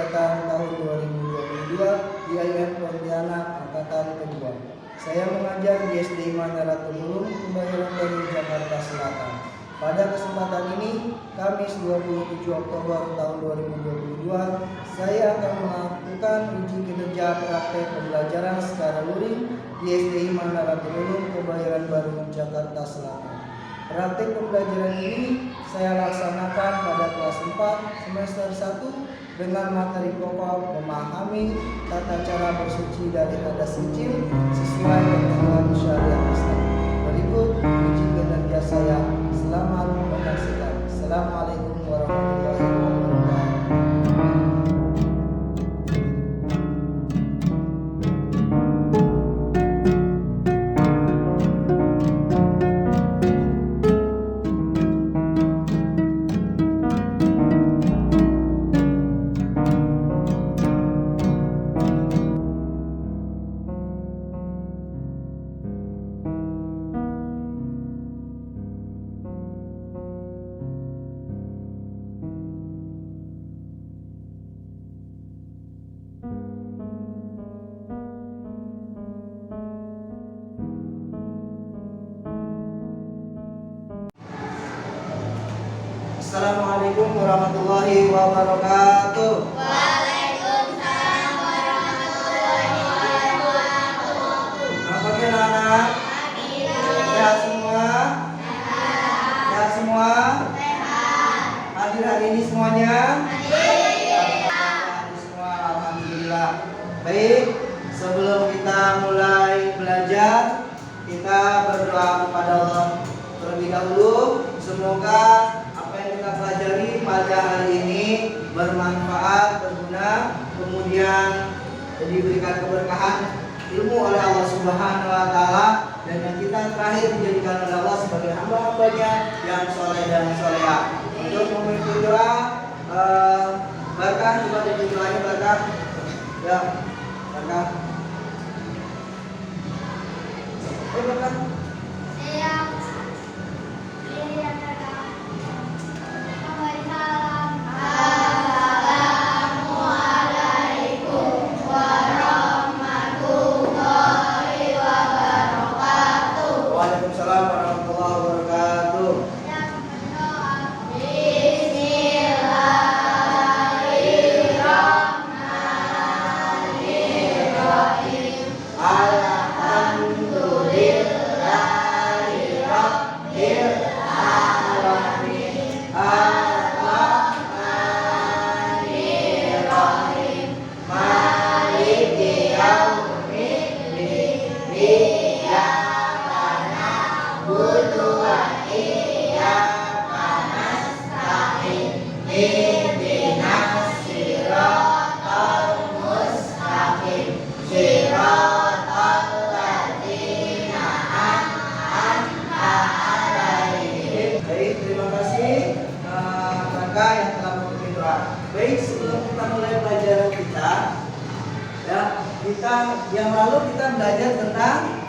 Kesehatan tahun 2022 di IAIN Pontianak Angkatan Kedua. Saya mengajar di SD Manara Tumulung, Kebayoran Baru, Jakarta Selatan. Pada kesempatan ini, Kamis 27 Oktober tahun 2022, saya akan melakukan uji kinerja praktek pembelajaran secara luring di SD Manara Tumulung, Kebayoran Baru, Jakarta Selatan. Praktek pembelajaran ini saya laksanakan pada kelas 4 semester 1 dengan materi pokok memahami tata cara bersuci dari hadas kecil sesuai ketentuan syariat Islam. Berikut uji kinerja saya. Selamat menyaksikan. Assalamualaikum warahmatullahi wabarakatuh. Assalamualaikum warahmatullahi wabarakatuh. Waalaikumsalam warahmatullahi wabarakatuh. Selamat pagi anak-anak. Sehat semua? Sehat semua? Hadir hari ini semuanya? Hadir semua, alhamdulillah. Baik, sebelum kita mulai belajar, kita berdoa kepada Allah terlebih dahulu. Semoga kita pelajari pada hari ini bermanfaat, berguna, kemudian diberikan keberkahan ilmu oleh Allah Subhanahu wa Ta'ala, dan yang kita terakhir dijadikan oleh Allah sebagai hamba-hambanya yang soleh dan soleha. Untuk memimpin doa, berkah, coba dipimpin doanya berkah. Ya, berkah. Berkah. Waalaikumsalam warahmatullahi wabarakatuh. Bismillahirrahmanirrahim. Alhamdulillahirabbil alamin. Ar-Rahmanirrahim. Maliki yaumiddin. Ihdinas siratal mustaqim, siratal ladzina an'amta 'alaihim. Baik, terima kasih kakak yang telah memimpin doa. Baik, sebelum kita mulai pelajaran kita, ya, yang lalu kita belajar tentang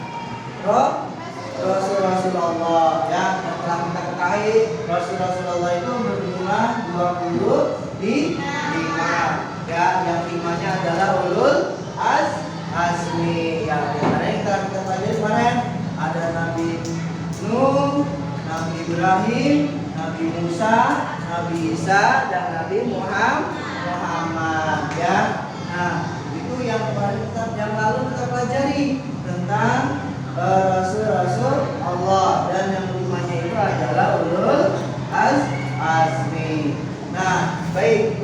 Rasulullah, ya, yang telah kita ketahui Rasulullah itu berjumlah 25, ya, yang 5-nya adalah ulul azmi, ya. Karena yang telah kita pelajari kemarin ada Nabi Nuh, Nabi Ibrahim, Nabi Musa, Nabi Isa, dan Nabi Muhammad, ya. Nah, itu yang lalu kita pelajari tentang Rasul Allah, dan yang kelimanya itu adalah ulul azmi. Nah, baik,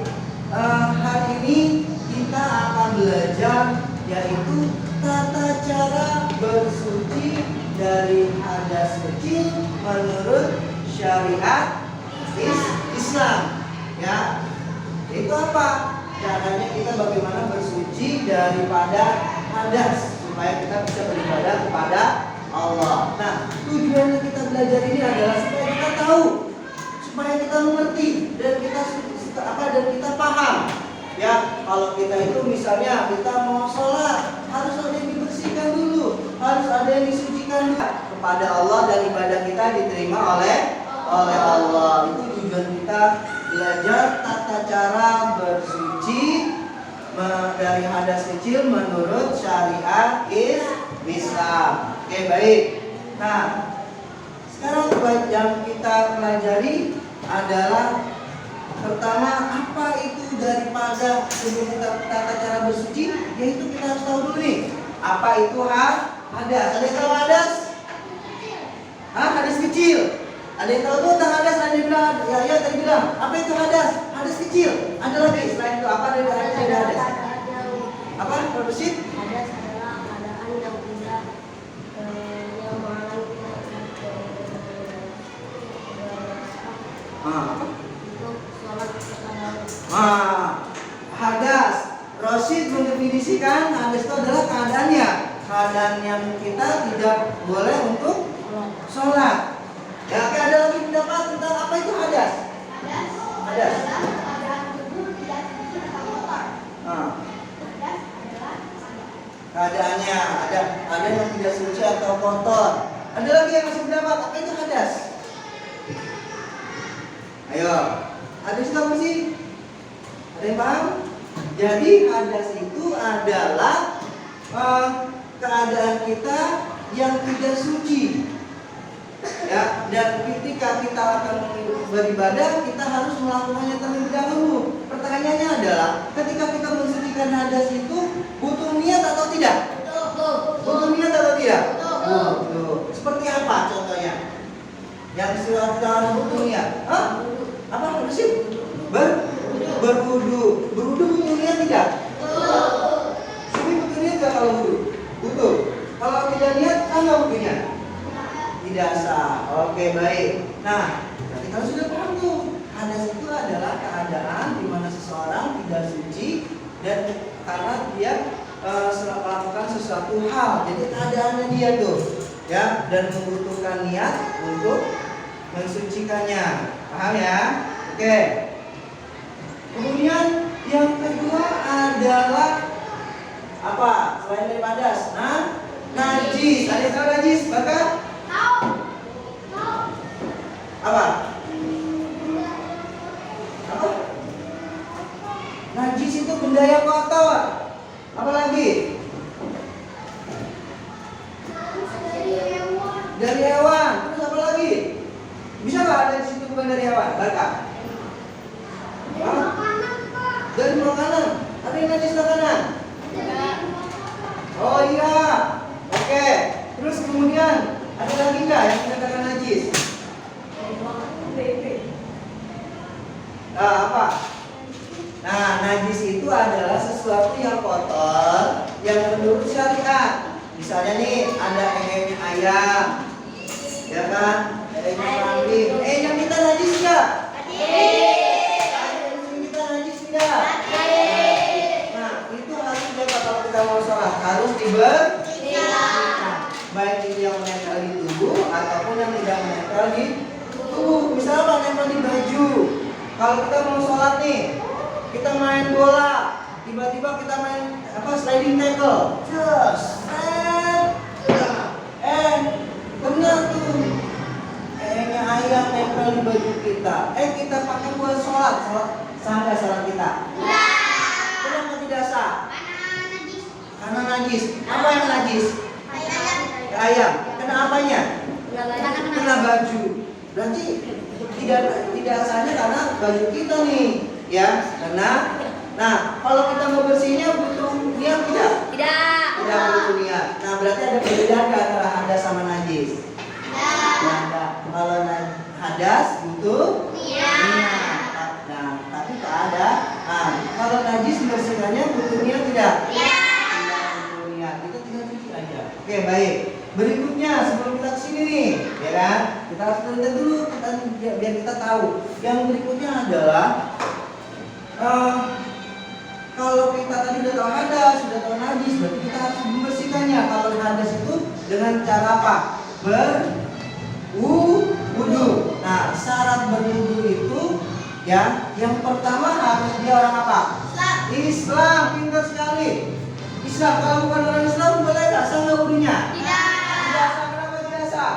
hari ini kita akan belajar yaitu tata cara bersuci dari hadas kecil menurut syariat Islam, ya. Itu apa? Caranya kita bagaimana bersuci daripada hadas supaya kita bisa beribadah kepada Allah. Nah, tujuannya kita belajar ini adalah supaya kita tahu, supaya kita mengerti, dan kita paham. Ya, kalau kita itu misalnya kita mau sholat, harus ada yang dibersihkan dulu, harus ada yang disucikan dulu kepada Allah, dan ibadah kita diterima oleh Allah. Itu tujuan kita belajar tata cara bersuci dari hadas kecil menurut syariat Islam. Oke, baik. Nah, sekarang yang kita pelajari adalah pertama, apa itu daripada sebelum kita tata cara bersuci, yaitu kita harus tahu dulu nih, apa itu hadas. Ada yang tahu hadas? Hadas kecil. Ada yang tahu tuh tentang hadas? Ada yang bilang, ya tadi bilang, apa itu hadas? Hadas kecil. Ada lagi selain itu, apa dari hadas? Apa? Berbersih? Hadas adalah keadaan yang tidak yang menghalangi kita Apa? untuk sholat kepada Hadas. Rosid mendefinisikan hadas itu adalah keadaan yang kita tidak boleh untuk sholat. Ya, oke, ada lagi pendapat tentang apa itu hadas? Hadas. Keadaannya ada yang tidak suci atau kotor. Ada lagi yang masih pendapat apa itu hadas? Ayo, hadas itu apa sih? Ada yang paham? Jadi hadas itu adalah keadaan kita yang tidak suci. Ya, dan ketika kita akan beribadah, kita harus melakukannya terlebih dahulu. Pertanyaannya adalah, ketika kita mensucikan hadas itu butuh niat atau tidak? Butuh niat atau tidak? Butuh. Seperti apa contohnya? Yang istilah butuh niat? Apa sih? Berwudu. Berwudu butuh niat tidak? Sini butuh niat nggak kalau wudu? Butuh. Kalau tidak niat, nggak wudunya? Tidak sah. Oke, baik. Nah, kita sudah paham tuh. Hadas itu adalah keadaan di mana seseorang tidak suci dan karena dia melakukan sesuatu hal. Jadi keadaannya dia tuh, ya, dan membutuhkan niat untuk mensucikannya. Paham ya? Oke. Kemudian yang kedua adalah apa? Selain dari hadas, najis. Ada yang tahu najis? Bahkan apa? Najis itu benda yang kotor. Apa lagi? Dari hewan. Terus apa lagi? Bisa nggak ada di situ bukan dari hewan? Barkah? Dari makanan. Ada yang najis makanan? Oh iya. Oke. Terus kemudian ada lagi nggak yang dikatakan najis? Apa? Nah, najis itu adalah sesuatu yang kotor yang menurut syariat. Misalnya nih, ada eheng ayam, ya kan? Eheng kambing. Yang kita najis nggak? Kita najis nggak? Nah, itu harus jaga kalau kita mau sholat harus dibersihkan. Baik itu yang menempel di tubuh ataupun yang tidak menempel di tubuh. Misalnya menempel di baju. Kalau kita mau sholat nih, kita main bola, tiba-tiba kita main sliding tackle, benar tuh, ehnya ayam nempel di baju kita, kita pakai buat sholat sah nggak sholat kita? Kenapa tidak sah? Karena najis. Apa yang najis? Ayam. Kena apanya? Kena baju. Berarti tidak sahnya karena baju kita nih, ya. Nah, kalau kita mau bersihnya butuh niat tidak? Tidak butuh niat. Nah, berarti ada perbedaan antara hadas sama najis. Nah, kalau hadas butuh niat. Nah, tapi keadaan. Kalau najis membersihkannya butuh niat tidak? Tidak butuh niat. Itu tinggal cuci aja. Oke, baik. Berikutnya sebelum kita kesini nih, ya kan? Kita harus lihat dulu biar kita tahu. Yang berikutnya adalah kalau kita tadi udah tahu hadas, sudah tahu najis, berarti kita harus membersihkannya. Kalau hadas itu dengan cara apa? Berwudu. Nah, syarat berwudu itu ya, yang pertama harus dia orang apa? Islam. Pintar sekali. Islam. Kalau bukan orang Islam boleh nggak sah nggak wudunya? Tidak sah. Kenapa tidak sah?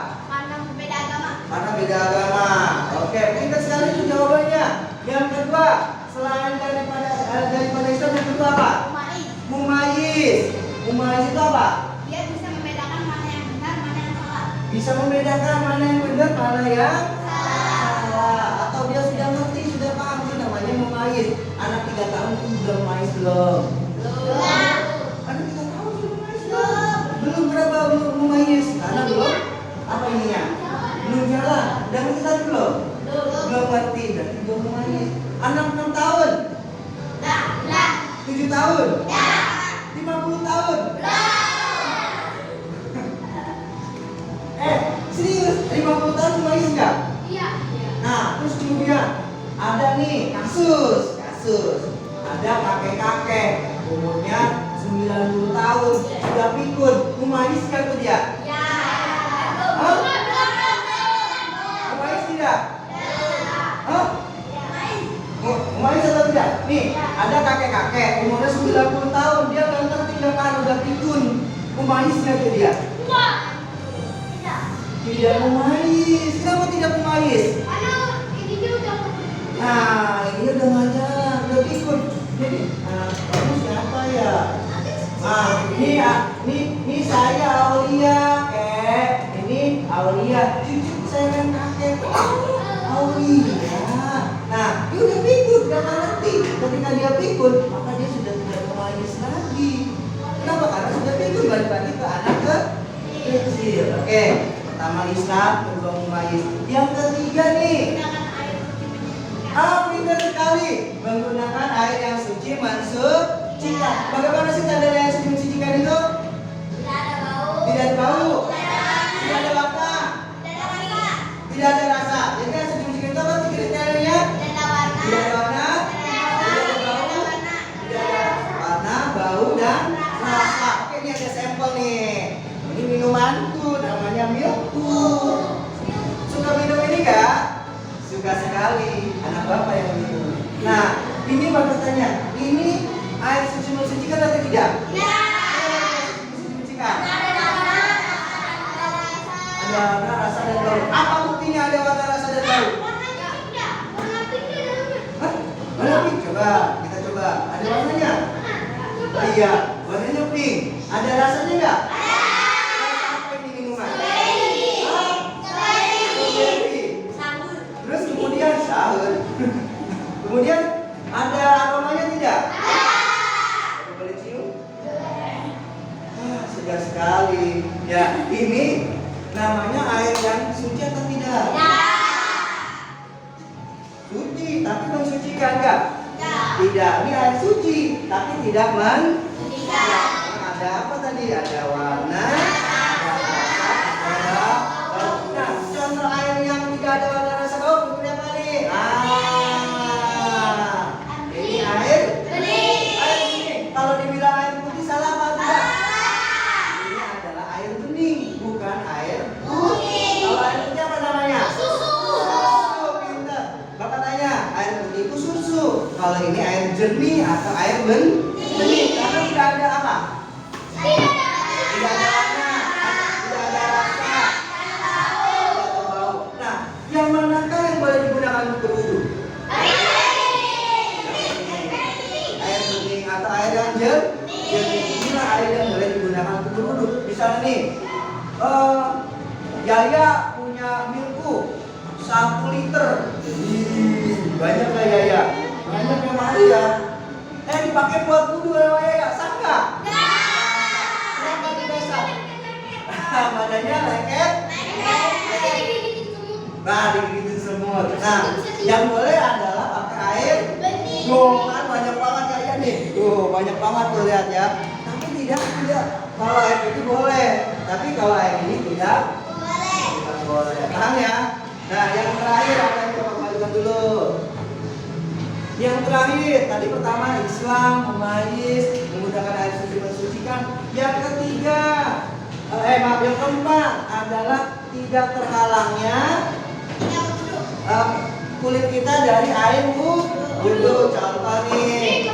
Karena beda agama. Oke, pintar sekali itu jawabannya. Yang kedua, selain daripada Islam, yang kedua apa? Mumayyiz itu apa? Dia bisa membedakan mana yang benar, mana yang salah. Bisa membedakan mana yang benar, mana yang salah. Atau dia sudah ngerti, sudah paham, itu namanya mumayyiz. Anak 3 tahun itu sudah mumayyiz belum? Belum. Anak 3 tahun sudah mumayyiz belum? Belum berapa belum mumayyiz? Karena belum apa ininya? Belum jalan. Udah ngerti tadi belum? Belum ngerti, berarti belum mumayyiz. Anak 6 tahun? 7 tahun? 50 tahun? Serius, 50 tahun mumayyiz nggak? Iya. Nah, terus kemudian ada nih kasus. Ada kakek-kakek umurnya 90 tahun sudah pikun, mumayyiz nggak tuh dia? Hah? Mumayyiz tidak? Hah? Mumayyiz atau tidak? Nih, ada kakek-kakek umurnya 90 tahun, dia nggak ngerti, nggak paham, udah pikun, mumayyiz nggak tuh dia? Tidak mumayyiz. Kenapa tidak mumayyiz? Nah, ini udah nggak jalan, udah pikun. Jadi, kamu siapa ya? Nah, ini saya Aulia, ini Aulia, cucu saya kan kakek. Aulia. Nah, dia udah pikun, udah nggak ngerti. Ketika dia pikun, maka dia sudah tidak mumayyiz lagi. Kenapa? Karena sudah pikun, balik lagi ke anak kecil. Oke, pertama Islam, kedua mumayyiz. Yang ketiga nih. Pintar sekali, menggunakan air yang suci mensucikan. Bagaimana sih tanda yang suci mensucikan itu? Tidak ada bau, tidak ada warna, tidak ada rasa. Jadi yang suci mensucikan itu apa sih kriterianya? Tidak ada warna, tidak ada warna, bau dan rasa. Oke, ini ada sampel nih. Ini minumanku, namanya milkku. Suka minum ini nggak? Suka sekali, anak bapak yang minum. Nah, ini bapak tanya, ini air suci mensucikan atau tidak? Suci mensucikan. Ada warna, rasa dan bau. Apa buktinya ada warna, rasa dan bau? Hah? Warna pink? Coba, kita coba. Ada warnanya? Oh iya, warnanya pink. Ada rasanya nggak? Rasa apa ini minuman? Terus kemudian sahur. Kemudian ada aromanya tidak? Boleh cium? Segar sekali. Ya, ini namanya air yang suci atau tidak? Suci, tapi mensucikan enggak? Tidak. Ini air suci, tapi tidak mensucikan. Ada apa tadi? Ada warna, ada rasa, ada bau. Nah, contoh air yang tidak ada warna, rasa, bau seperti apa nih? Ini air bening. Kalau dibilang air putih salah apa tidak? Ini adalah air bening, bukan air putih. Kalau air putih apa namanya? Susu. Pintar. Bapak tanya, air putih itu susu. Kalau ini air jernih atau air bening. Karena tidak ada apa? Tidak ada warna, tidak ada rasa, tidak ada bau. Nah, yang manakah yang boleh digunakan untuk berwudu? Air bening atau air yang jernih. Inilah air yang boleh digunakan untuk berwudu. Misalnya nih, Yaya punya milku 1 liter. Banyak lah Yaya. Banyak yang mana ya? Dipakai buat wudu sama Yaya, sah nggak? Kenapa tidak sah? Badannya lengket. Nah, digigit semut. Nah, yang boleh adalah pakai air bening. Kan banyak banget Yaya nih. Tuh, banyak banget tuh lihat ya. Tapi tidak. Kalau air itu boleh, tapi kalau air ini tidak boleh. Paham ya? Nah, yang terakhir apa yang kita kembalikan dulu? Yang terakhir, tadi pertama Islam, mumayyiz, menggunakan air suci mensucikan. Yang ketiga, yang keempat adalah tidak terhalangnya kulit kita dari air wudu. Contoh nih.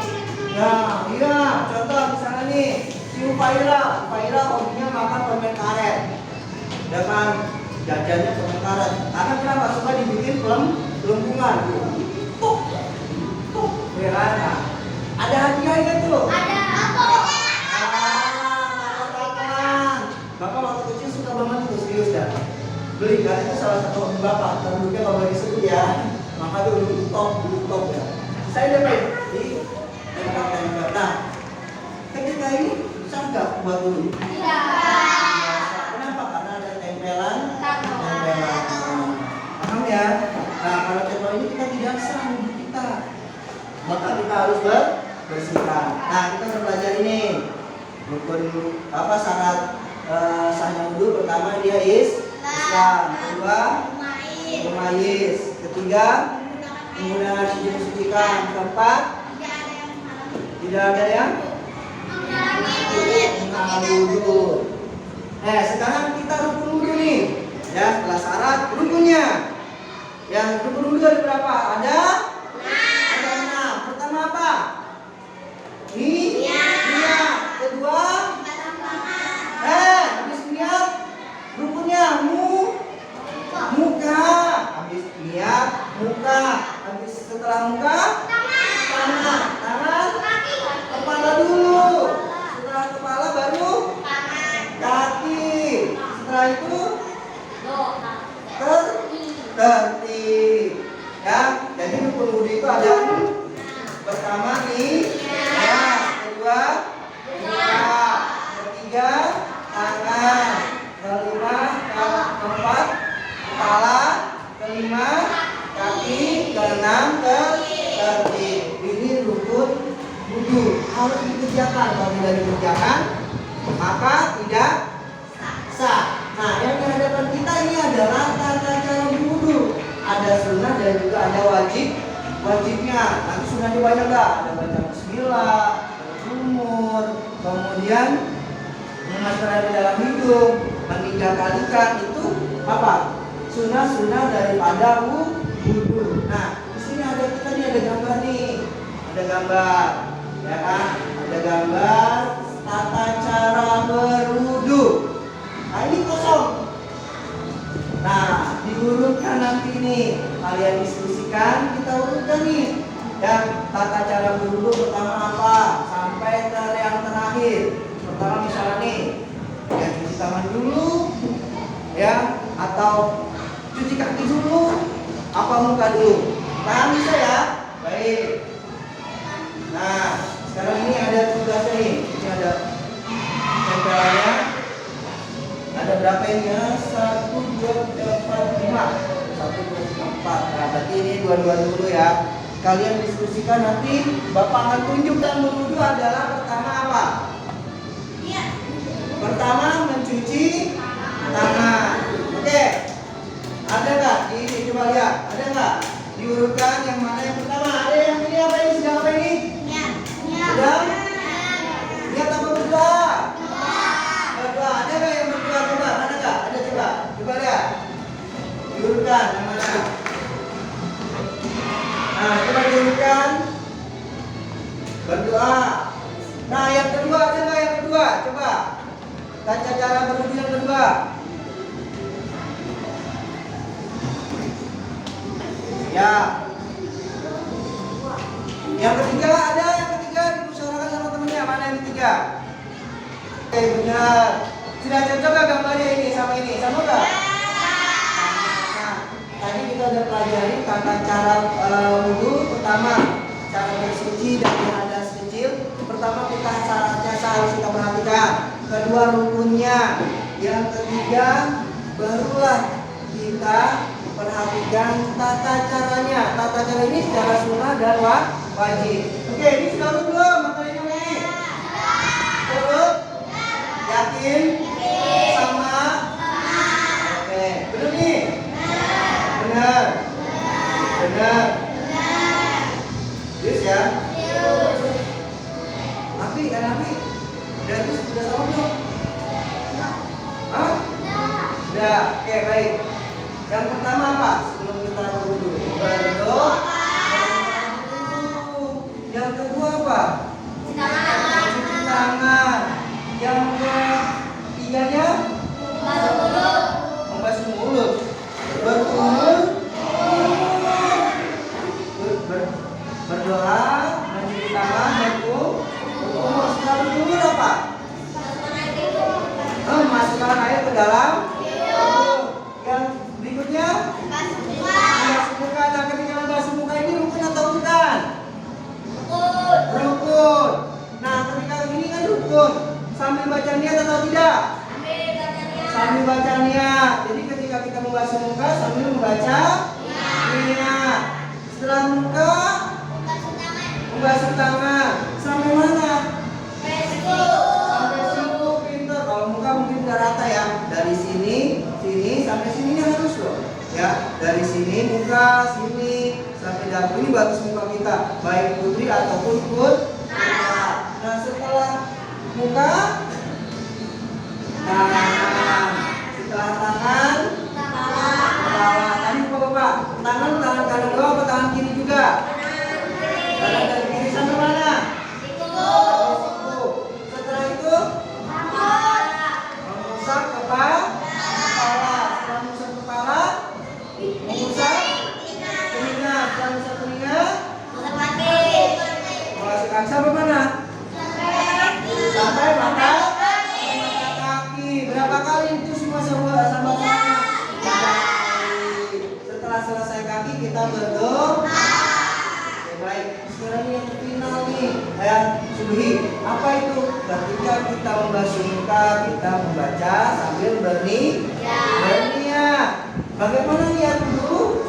Nah, iya, contoh misalnya nih, si Ufaira hobinya makan permen karet. Dengan jajannya permen karet. Karena kenapa? Suka dibikin pelembungan. Ya, ada hadiahnya tuh. Ada apa? karena itu salah satu hobi bapak. Tentunya kalau disebut ya, maka itu dulu top ya. Saya dapat di tempel. Nah, ketika ini bisa nggak buat dulu? Kenapa? Karena ada tempelan. Paham ya? Nah, kalau tempel ini kita tidak sah wudhu kita, maka kita harus bersihkan. Nah, kita udah belajar ini rukun apa syarat sahnya wudhu. Pertama dia Islam, kedua bermayis, ketiga menggunakan sucikan, keempat tidak ada yang mengalami wudhu. Nah, sekarang kita rukun wudhu nih. Ya, setelah syarat rukunnya. Yang rukun wudhu ada berapa? Ada 6. Pertama apa? Niat. Kedua habis niat rukunnya muka. Habis niat muka. Habis setelah muka tangan, kepala dulu. Setelah kepala baru kaki. Setelah itu tertib. Ya, jadi rukun wudhu itu ada pertama niat, kedua muka, ketiga tangan, kelima keempat kepala, kelima kaki, keenam tertib. Ini rukun wudhu harus dikerjakan. Kalau tidak dikerjakan maka tidak sah. Nah, yang di hadapan kita ini adalah tata cara wudhu. Ada sunnah dan juga ada wajibnya. Nanti sunnahnya banyak nggak? Ada baca bismillah, berjemur, kemudian memasukkan air di dalam hidung, meninggalkan itu apa? Sunnah daripada wudhu. Nah, di sini ada kita nih ada gambar nih, ada gambar, ya kan? Ada gambar tata cara berwudhu. Nah, ini kosong. Nah, diurutkan nanti nih. Kalian diskusikan, kita urutkan nih. Ya, tata cara berwudhu pertama apa? Sampai ke yang terakhir. Pertama misalnya nih, ya cuci tangan dulu, ya, atau cuci kaki dulu, apa muka dulu? Paham bisa ya? Baik. Nah, sekarang ini ada tugasnya nih. Ini ada tempelannya. Ada berapa ini ya? 1, 2, 3, 4, 5. 1, 2, 3, 4. Nah, berarti ini dua-dua dulu ya. Kalian diskusikan nanti. Bapak akan tunjukkan berwudhu adalah pertama apa? Pertama mencuci tangan. Oke. Ada nggak? Ini coba lihat. Ada nggak? Diurutkan yang mana yang pertama? Ada yang ini apa ini? Sedang apa ini? Sedang? Niat apa berdoa? Berdoa. Ada nggak yang berdoa? Coba. Ada nggak? Ada coba. Coba lihat. Diurutkan yang mana? Nah, coba diurutkan. Berdoa. Nah, yang kedua ada nggak yang kedua? Coba. Tata cara berwudhu yang kedua. Ya. Yang ketiga ada yang ketiga dimusyawarahkan sama temennya. Mana yang ketiga? Oke, benar. Sudah cocok gak gambarnya ini sama ini? Sama gak? Nah, tadi kita udah pelajari tata cara wudhu. Pertama, cara bersuci dari hadas kecil. Pertama kita syaratnya harus kita perhatikan. Kedua rukunnya. Yang ketiga barulah kita perhatikan tata caranya. Tata cara ini secara sunnah dan wajib. Oke, ini sudah urut belum materinya ini? Urut? Yakin? Sama? Oke, benar nih? Benar. Benar. Yes ya? Nabi, udah itu sudah sama belum? Hah? Sudah. Oke, baik. Yang pertama apa? Sebelum kita berwudhu, berdoa. Yang kedua apa? Cuci tangan. Yang ketiganya membasuh mulut. Berkumur. Berdoa, mencuci tangan, berkumur. Setelah berkumur apa? Masukkan air ke dalam. Yang rukun. Sambil baca niat atau tidak? Sambil baca niat. Jadi ketika kita membasuh muka sambil membaca niat. Setelah muka membasuh tangan. Sampai mana? Sampai siku, pintar. Kalau muka mungkin nggak rata ya. Dari sini sampai sini harus loh. Ya, dari sini muka, sini sampai dagu. Ini bagus muka kita, baik putri ataupun putra. Nah, setelah muka, tangan. Setelah tangan, kepala. Tadi Bapak, tangan kanan doang atau tangan kiri juga? Kanan dan kiri sampai mana? Setelah itu mengusap kepala. Setelah mengusap kepala, mengusap telinga. Setelah mengusap telinga, mengasihkan sampai mana? Sampai mata kaki. Berapa kali itu semua sama-sama? 3 kali. Setelah selesai kaki kita berdoa. Oke, baik. Sekarang yang final nih, subuhi. Apa itu? Ketika kita membasuh muka, kita membaca sambil berniat. Bagaimana niat dulu?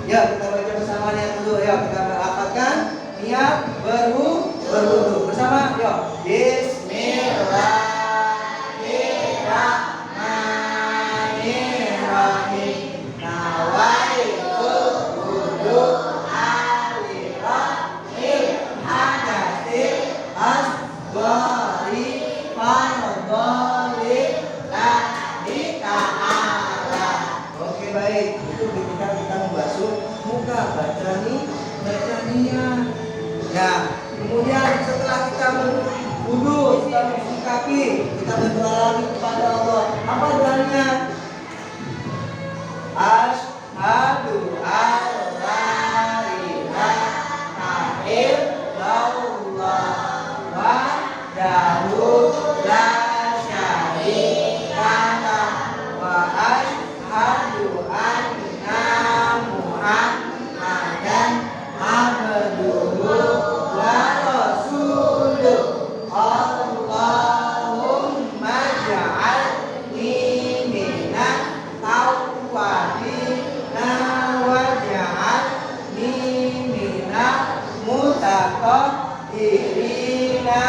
Ya, kita baca bersama niat dulu. Ya, kita rapatkan niat berwudu bersama. Yuk. Bismillahirrahmanirrahim. Nawaitu wudu alirahim hadatil asghari fardholi lahi ta'ala. Oke, baik. Itu ketika kita membasuh muka, baca niat. Ya, kemudian setelah kita berwudu, setelah mencuci kaki, kita berdoa lagi kepada Allah. Apa doanya? Asyhadu alla ilaha illallah wahdahu la syarika lah wa asyhadu anna Muhammadan abduhu wa rasuluh. Allahumma ja'alni minat tawwabina wa ja'alni minat mutatahhirina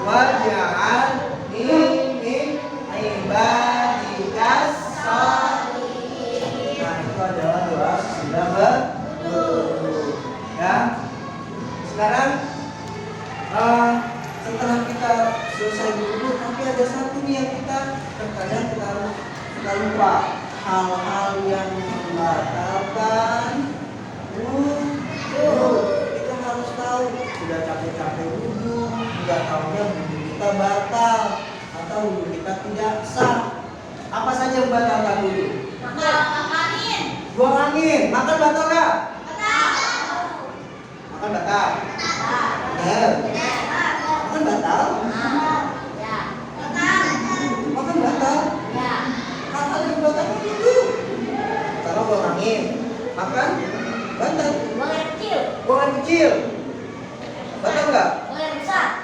wa ja'alni min ibadikas sholihin. Nah, itu adalah doa sudah berwudu. Ya. Sekarang setelah kita selesai berwudu, tapi ada satu nih yang kita terkadang kita lupa, hal-hal yang membatalkan wudu. Kita harus tahu, sudah capek-capek wudu, nggak tahunya wudu kita batal atau wudu kita tidak sah. Apa saja yang membatalkan wudu? Buang angin. Makan batal nggak? Makan batal. Benar. Makan batal? Makan batal? Hal-hal yang batal itu. Kalau buang angin, makan batal. Buang air kecil. Batal nggak?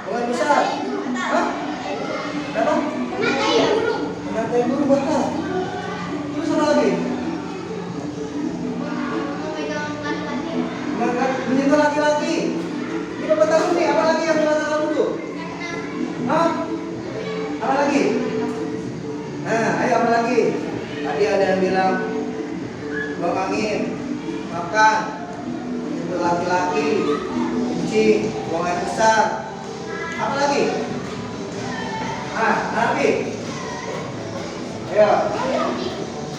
Buang air besar. Hah? Kenapa? Mengatai guru batal. Terus apa lagi? Menyentuh laki-laki. Ini batal nih. Apa lagi yang membatalkan wudu? Hah? Apa lagi? Nah, ayo apa lagi? Tadi ada yang bilang buang angin, makan, menyentuh laki-laki, kencing, buang air besar. Apa lagi? Nah, lagi. Ayo.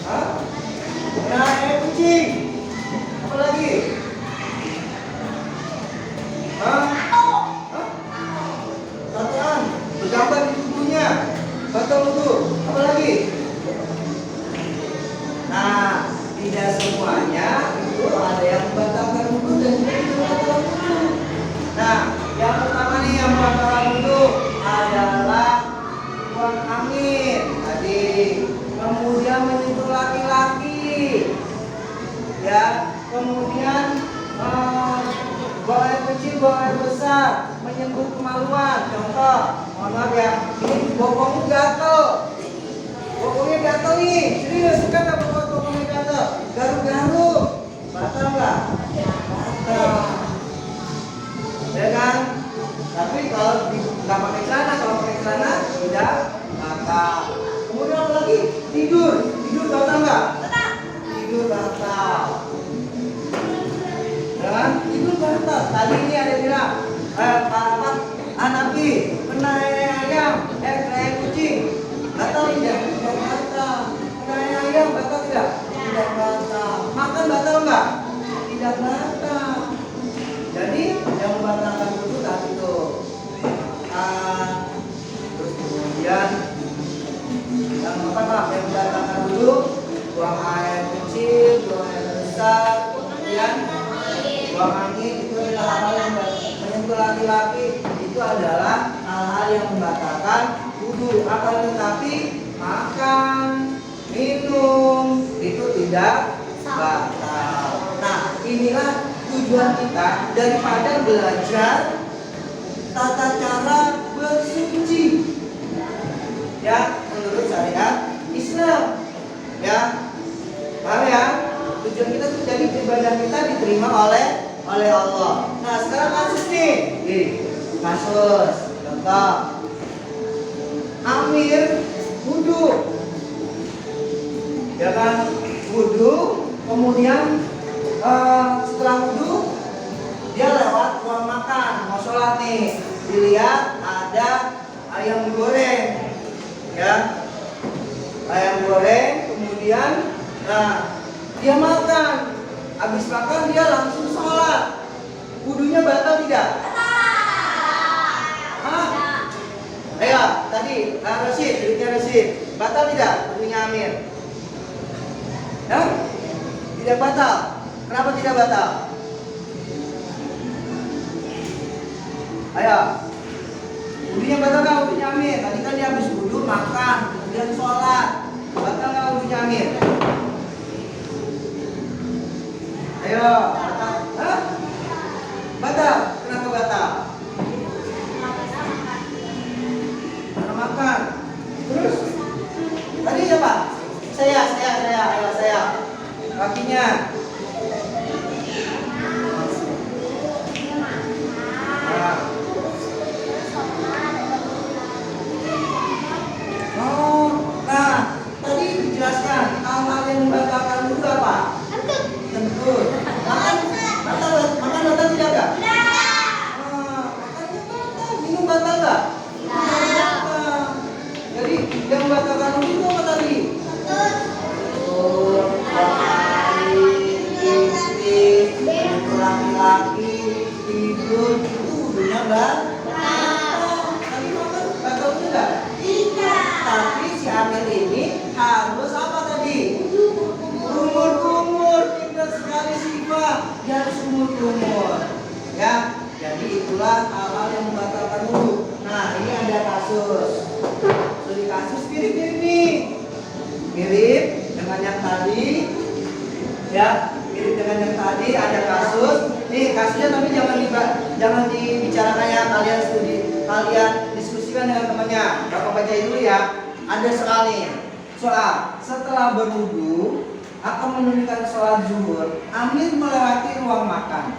Hah? Nah, air kencing. Apa lagi? Hah? Tatoan, bergambar di tubuhnya, batal wudu. Apa lagi? Nah, tidak semuanya itu ada yang membatalkan wudu dan juga tidak membatalkan wudu. Nah, yang pertama nih yang membatalkan wudu adalah buang angin tadi, kemudian menyentuh laki-laki, ya, kemudian buang air kecil, buang air besar, menyentuh kemaluan. Contoh, mohon maaf ya, ini bokongnya gatel. Bokongnya gatel nih, serius suka nggak bokongnya gatel? Garuk-garuk, batal nggak? Batal, ya kan? Tapi kalau nggak pakai celana, kalau pakai celana tidak batal. Kemudian apa lagi? Tidur batal nggak? Tidur batal. Ya, tidur batal. Tadi ini ada bilang, Nabi kena ayam, kena kucing, batal tidak? Tidak batal. Kena ayam batal tidak? Tidak batal. Makan batal nggak? Tidak batal. Jadi yang membatalkan wudu tadi itu terus kemudian yang membatalkan wudu buang air kecil, buang air besar, kemudian buang angin, itu adalah hal-hal yang menyentuh laki-laki, itu adalah hal-hal yang membatalkan wudu. Akan tetapi makan, minum itu tidak batal. Nah, inilah tujuan kita daripada belajar tata cara bersuci ya menurut syariat Islam ya. Paham ya? Tujuan kita tuh jadi ibadah kita diterima oleh Allah. Nah, sekarang kasus nih. Kasus contoh Amir wudu, ya kan? Wudu, kemudian setelah wudu dia lewat ruang makan, mau sholat nih, dilihat ada ayam goreng, ya, ayam goreng, kemudian, dia makan, habis makan dia langsung sholat, wudunya batal tidak? Ayo, tadi Rashid, duduknya Rashid, batal tidak wudunya Amir? Ya? Tidak batal. Kenapa tidak batal? Ayo, wudunya batal nggak wudunya Amir? Tadi kan dia habis wudu makan, kemudian sholat, batal nggak wudunya Amir? Ayo, batal? Hah? Batal. Kenapa batal? Karena makan. Terus? Tadi siapa? Saya. Ayo saya. Kakinya. Nah, tadi dijelaskan hal-hal yang membatalkan wudu apa? Kentut. Makan batal tidak enggak? Makannya batal, minum batal enggak? Batal. Jadi yang membatalkan wudu itu apa tadi? Laki-laki tidur itu wudunya batal. Tadi makan batal tidak? Tidak. Tapi si Amir ini harus apa tadi? Umur, pintar sekali sifat. Dia harus umur. Ya, jadi itulah hal-hal yang membatalkan wudu. Nah, ini ada kasus. Jadi kasus mirip-mirip nih. Mirip dengan yang tadi. Ya, mirip dengan yang tadi ada kasus. Nih kasusnya tapi jangan dibicarakan ya, kalian diskusikan dengan temannya. Bapak baca dulu ya. Ada soal nih. Soal, setelah berwudu akan menunaikan sholat zuhur, Amir melewati ruang makan.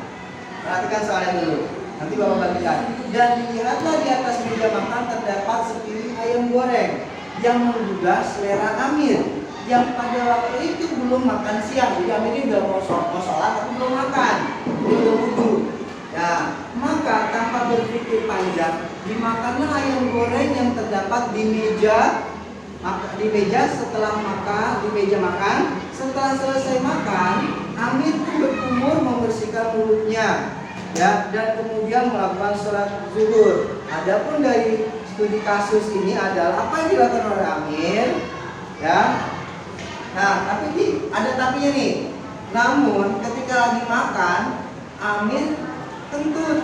Perhatikan soalnya dulu. Nanti Bapak bagikan. Dan dilihatlah di atas meja makan terdapat sepiring ayam goreng yang menggugah selera Amir, yang pada waktu itu belum makan siang. Jadi Amir ini udah mau sholat tapi belum makan, dia belum wudu. Ya, maka tanpa berpikir panjang dimakanlah ayam goreng yang terdapat di meja setelah makan, di meja makan. Setelah selesai makan, Amir pun berkumur membersihkan mulutnya, ya, dan kemudian melakukan sholat zuhur. Adapun dari studi kasus ini adalah apa yang dilakukan oleh Amir, ya. Nah, tapi ini ada tapinya nih. Namun ketika lagi makan, Amir kentut.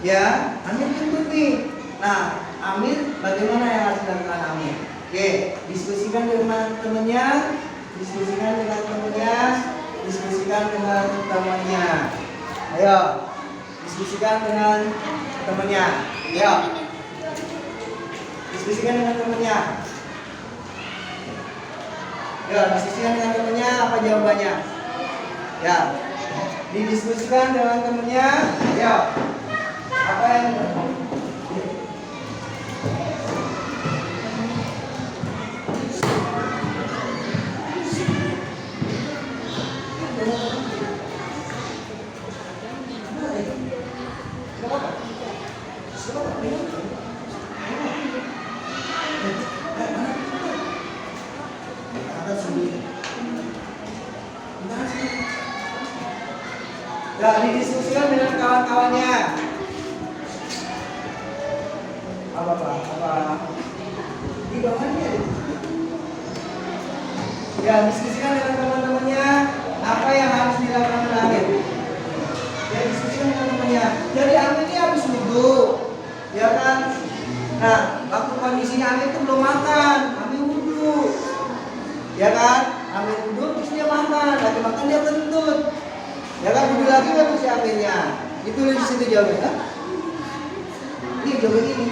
Ya, Amir kentut nih. Nah, Amir bagaimana yang harus dilakukan Amir? Oke, diskusikan dengan temannya. Ayo, diskusikan dengan temannya. Ayo. Diskusikan dengan temannya. Ya, diskusikan dengan temannya apa jawabannya. Ya, didiskusikan dengan temannya. Ya, apa yang ya, didiskusikan dengan kawan-kawannya. Apa? Di bawahnya. Ya, diskusikan dengan teman-temannya apa yang harus dilakukan oleh Amir. Ya, diskusikan dengan temannya. Jadi Amir ini habis wudhu, ya kan? Nah, waktu kondisinya Amir itu belum makan, Amir wudhu, ya kan? Amir wudhu terus dia makan, lagi makan dia kentut, ya kan? Wudhu lagi waktu si Amirnya. Itu di situ jawabannya. Kan? Ini jawabannya ini.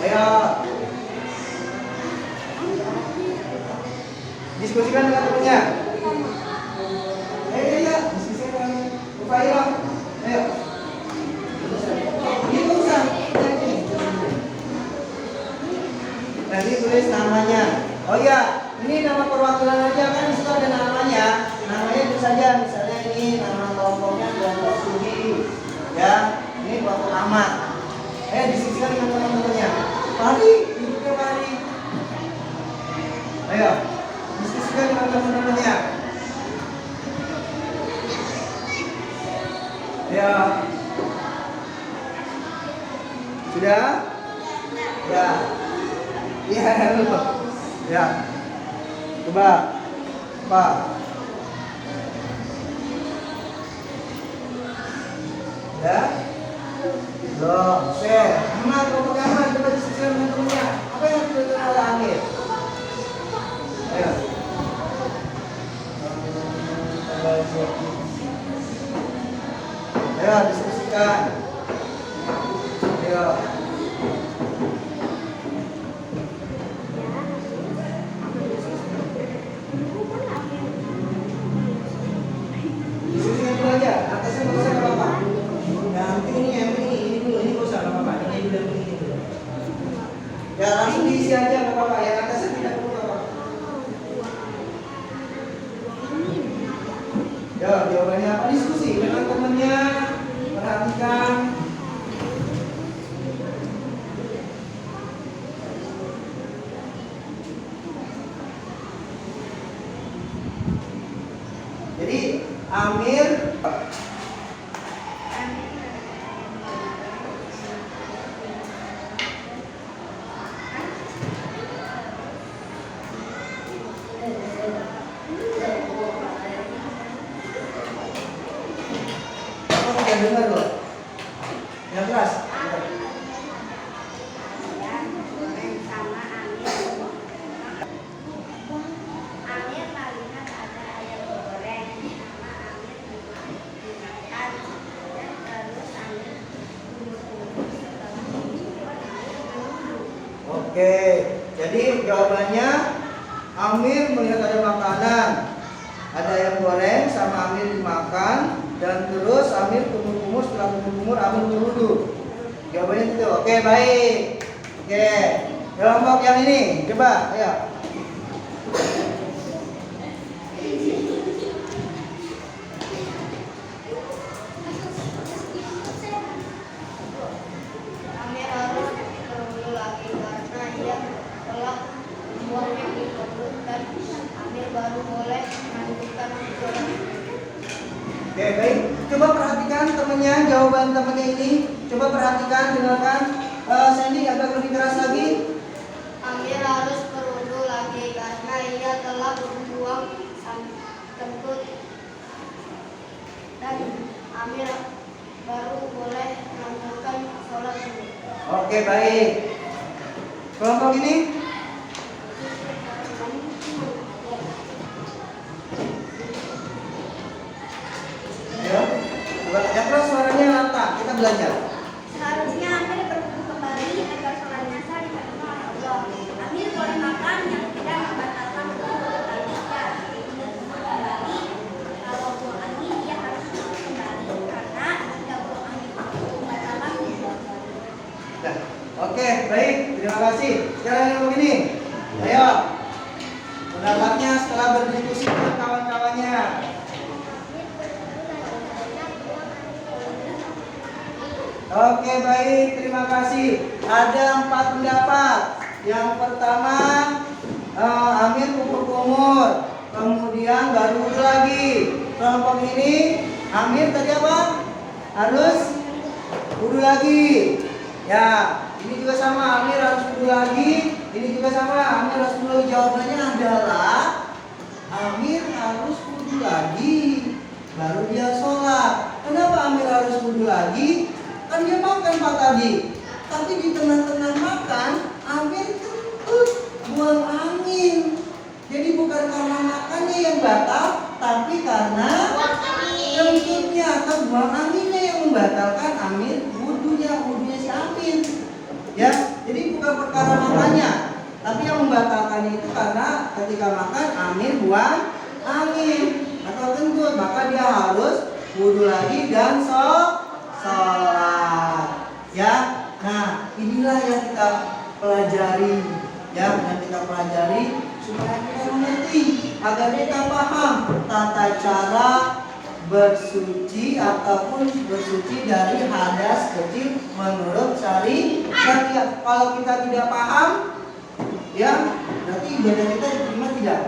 Ayo. Diskusikan dengan temannya. Ayo, diskusikan dengan Ufaira. Ayo. Ini usah. Nanti tulis namanya. Oh iya, ini nama perwakilan aja kan di situ ada namanya. Namanya itu saja, misalnya ini nama kelompoknya kelompok studi. Ya, ini kelompok Ahmad. Ayo diskusikan dengan teman-temannya. Pari, duduknya Pari. Ayo. Diskusikan dengan teman-temannya. Ya. Sudah? Ya. Ya, ya. Coba. Pak. Ya. Belum. Share. Aman, aman. Coba diskusikan dengan temannya. Apa yang harus dilakukan oleh Amir? Ayo. Ayo diskusikan. Ayo. Diskusikan dulu aja. Atasnya nggak usah apa-apa. Yang penting ini dulu, ini nggak usah apa-apa. Ini dulu. Ya langsung diisi aja nggak apa-apa. Yang atasnya tidak perlu apa-apa. Ya, jawabannya apa? Diskusi dengan temannya, perhatikan. Jadi Amir dengar loh. Yang keras. Amir melihat ada ayam goreng sama Amir dimakan dan terus Amir duduk setelah Oke, jadi jawabannya Amir melihat ada makanan, ada ayam goreng sama Amir dimakan. Dan terus Amir kumur-kumur, setelah kumur-kumur Amir berwudu. Jawabannya itu. Oke, baik. Oke. Kelompok yang ini, coba, ayo. Amir harus berwudu lagi karena ia telah membuang yang di perut dan Amir baru boleh melanjutkan sholat. Oke, baik. Coba perhatikan temannya, jawaban temannya ini. Coba perhatikan, dengarkan. Sandy agak lebih keras lagi. Amir harus berwudu lagi karena ia telah membuang kentut dan Amir baru boleh melanjutkan sholat. Oke, baik. Kelompok ini? Ya. Yang keras suaranya lantang. Kita belajar. Seharusnya Oke, baik. Terima kasih. Sekarang yang begini. Ayo. Pendapatnya setelah berdiskusi dengan kawan-kawannya. Oke, baik. Terima kasih. Ada 4 pendapat. Yang pertama, Amir pupuk kumur. Kemudian baru wudu lagi. Kelompok ini, Amir tadi apa? Harus wudu lagi. Ya, ini juga sama. Amir harus wudu lagi. Ini juga sama. Amir harus wudu. Jawabannya adalah Amir harus wudu lagi. Baru dia sholat. Kenapa Amir harus wudu lagi? Kan dia makan Pak tadi. Tapi di tengah-tengah makan, Amir terus buang angin. Jadi bukan karena makannya yang batal, tapi karena kentutnya atau buang anginnya yang membatalkan Amir wudunya si Amir. Ya, jadi bukan perkara makannya, tapi yang membatalkan itu karena ketika makan Amir buang angin atau kentut, maka dia harus wudu lagi dan sholat. Ya, nah inilah yang kita pelajari, ya, yang kita pelajari supaya kita mengerti, agar kita paham tata cara bersuci ataupun bersuci dari hadas kecil menurut syariat. Kalau kita tidak paham, ya, berarti ibadah kita diterima tidak?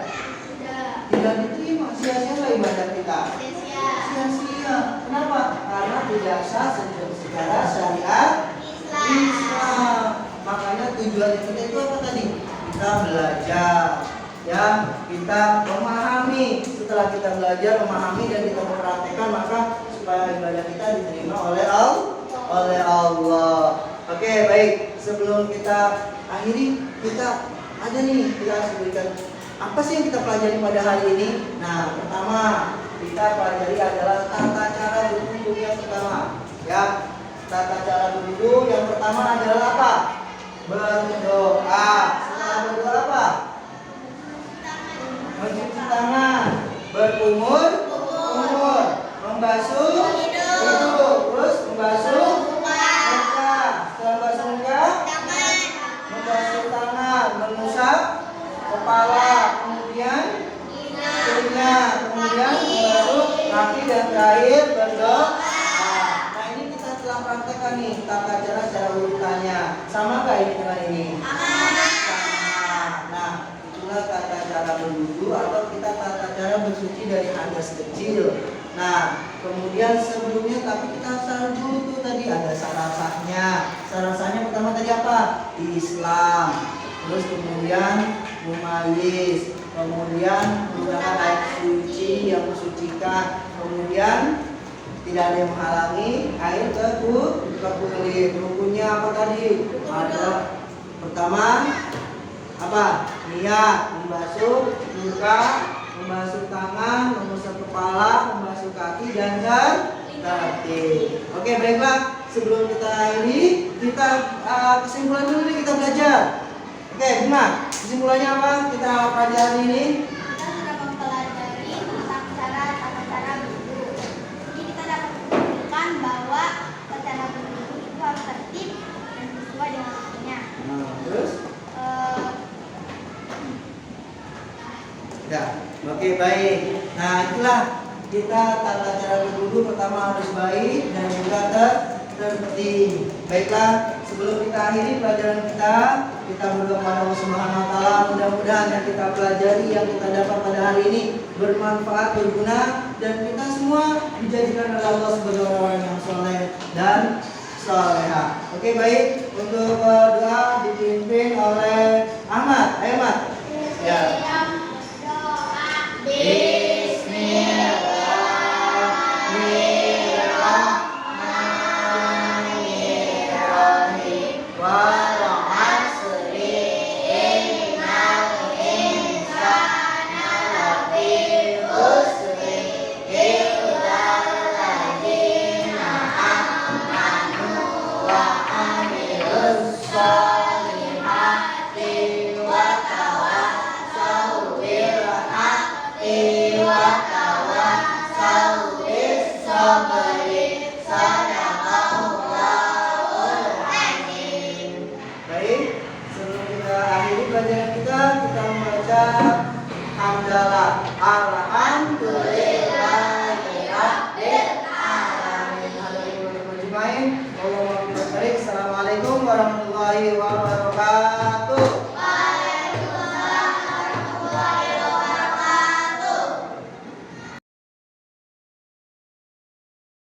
Tidak diterima, sia-sia ibadah kita. Sia-sia. Kenapa? Karena tidak sah secara syariat Islam. Makanya tujuan kita itu apa tadi? Kita belajar, ya, kita memahami. Setelah kita belajar, memahami dan kita mempraktekkan, maka supaya ibadah kita diterima oleh Allah. Oke, baik. Sebelum kita akhiri, kita ada nih, kita harus berikan apa sih yang kita pelajari pada hari ini? Nah, pertama kita pelajari adalah tata cara berwudu yang pertama. Ya, tata cara berwudu yang pertama adalah apa? Berdoa. Setelah berdoa apa? Mencuci tangan, berkumur, membasuh hidung, terus membasuh muka. Setelah membasuh muka, membasuh tangan, mengusap kepala, kemudian telinga, kemudian membasuh kaki dan terakhir berdoa. Nah, ini kita telah praktekkan nih tata cara secara urutannya. Sama nggak ini dengan ini? Tata cara berwudu atau kita tata cara bersuci dari hadas kecil. Nah, kemudian sebelumnya tapi kita harus dulu tuh tadi ada sarasahnya. Sarasahnya pertama tadi apa? Islam. Terus kemudian mumayyiz. Kemudian menggunakan air suci yang mensucikan. Kemudian tidak ada yang menghalangi air ke kulit. Rukunnya apa tadi? Ada pertama apa? Niat, membasuh muka, membasuh tangan, membasuh kepala, membasuh kaki dan kaki. Oke, baiklah. Sebelum kita akhiri, kita kesimpulan dulu nih, kita belajar. Oke, gimana? Kesimpulannya apa? Kita pelajari ini. Kita sudah mempelajari tentang tata cara berwudu. Jadi kita dapat menunjukkan bahwa cara berwudu itu harus tertib dan sesuai dengan waktunya. Terus? Ya, oke, baik. Nah, itulah kita tata cara berwudu pertama harus baik dan juga tertib. Baiklah, sebelum kita akhiri pelajaran kita berdoa kepada Allah Subhanahu wa taala, mudah-mudahan yang kita pelajari, yang kita dapat pada hari ini bermanfaat, berguna, dan kita semua dijadikan oleh Allah sebagai orang yang soleh dan soleha. Oke, baik. Untuk doa dipimpin oleh Ahmad. Ayo, Ahmad. Ya. warahmatullahi wabarakatuh.